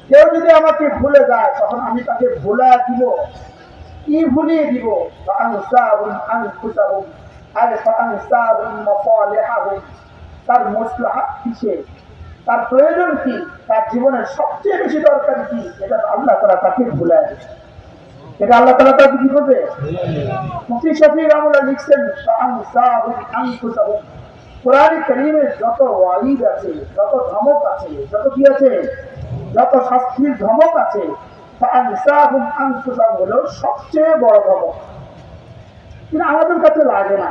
কেউ যদি আমাকে ভুলে যায় তখন আমি তাকে ভুলা দিব। কি ভুলিয়ে দিব? তার মসলাহা কিসে, তার প্রয়োজন কি, তার জীবনের সবচেয়ে বেশি দরকার কি, এটা আল্লাহ তাআলা তাকে ভুলায় দেবে। এটা আল্লাহ তাআলা তাকে কি করবে? মুফতি শফি রাহমাতুল্লাহ লিখছেন, কোরআন কারীমের যত ওয়াইদ আছে, যত ধমক আছে, যত কি আছে, যত শাস্তির ধমক আছে, হলো সবচেয়ে বড় ধমক। কিন্তু আমাদের কাছে লাগে না,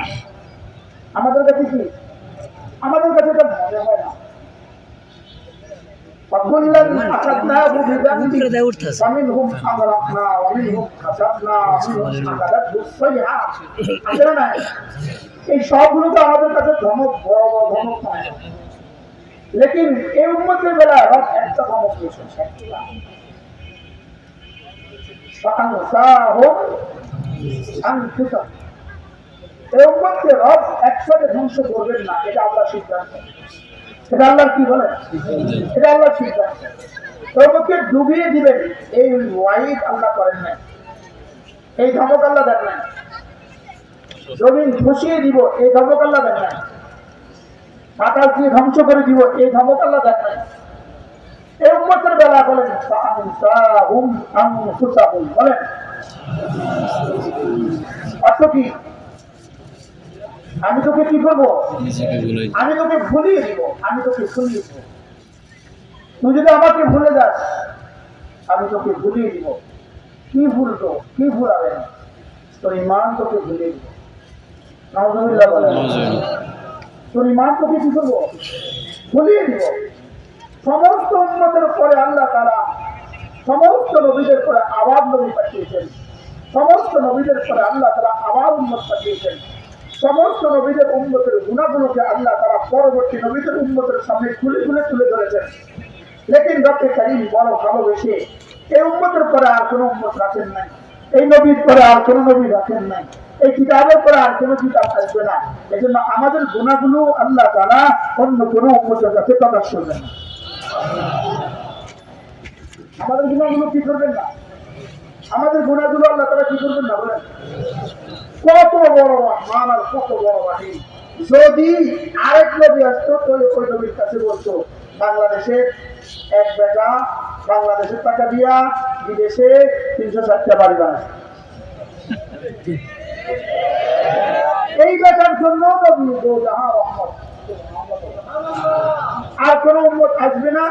আমাদের কাছে কি, আমাদের কাছে এটা মনে হয় না। এই সবগুলো তো আমাদের কাছে ধমক, বড় বড় ধমক নয়। লেকিন এই উম্মতের বেলায় রব একটা ধমক দিয়েছেন, এই উম্মতকে রব একসাথে ধ্বংস করবেন না, এটা আল্লাহর সিদ্ধান্ত। এটা আল্লাহর কি বলে? এটা আল্লাহর সিদ্ধান্ত। উম্মতকে ডুবিয়ে দিবেন, এই ওয়াইদ আল্লাহ করেন নাই, এই ধমক আল্লাহ দেন নাই। জমিন ধসিয়ে দিব, এই ধমক আল্লাহ দেন নাই। বাতাস দিয়ে ধ্বংস করে দিব, এই ধমক আল্লাহ দেন নাই। এই উম্মতের বেলা বলেন বলেন অর্থ কি? আমি তোকে কি করবো? আমি তোকে ভুলিয়ে দিব, আমি তোকে ভুলিয়ে দিব। তুই যদি আমাকে ভুলে যাস, আমি তোকে ভুলিয়ে দিব। কি ভুলতো, কি ভুলাবে? তোর ইমান তোকে ভুলিয়ে দিব। নাউযুবিল্লাহ বলেন। তোর ইমান তোকে কি করবো? ভুলিয়ে দিব। সমস্ত উম্মতের পরে আল্লাহ তাআলা সমস্ত নবীদের পরে আবার নবী পাঠিয়েছেন। সমস্ত নবীদের পরে আল্লাহ তাআলা আবার উম্মত পাঠিয়েছেন। সমস্ত নবীদের উম্মতের গুনাহগুলোকে আল্লাহ তাআলা পরবর্তী নবীদের উম্মতের সামনে খুলে খুলে তুলে ধরেছেন। লেকিন রব্বে কারীম বড় ভালোবেসে এই উম্মতের পরে আর কোনো উম্মত রাখেন নাই, এই নবীর পরে আর কোনো নবী রাখেন নাই, এই কিতাবের পরে আর কোনো কিতাব আসবে না। এই জন্য আমাদের গুনাহগুলো আল্লাহ তাআলা অন্য কোনো উম্মতের কাছে প্রকাশ করবেন না। আমাদের গুনাহগুলো কি করবেন না? আমাদের গুনাহগুলো আল্লাহ তাআলা কি করবেন না? বলেন কত বড় রহমান আর কত বড় রাহিম। যদি আরেক নবী আসতো তো ওই নবীর কাছে বলতো, বাংলাদেশে এক বেটা বাংলাদেশের টাকা দিয়া বিদেশে 360টা বাড়ি বানায়, এই বেটার জন্য নবী দো জাহান রহমত। আর কোন উম্মত আসবে না।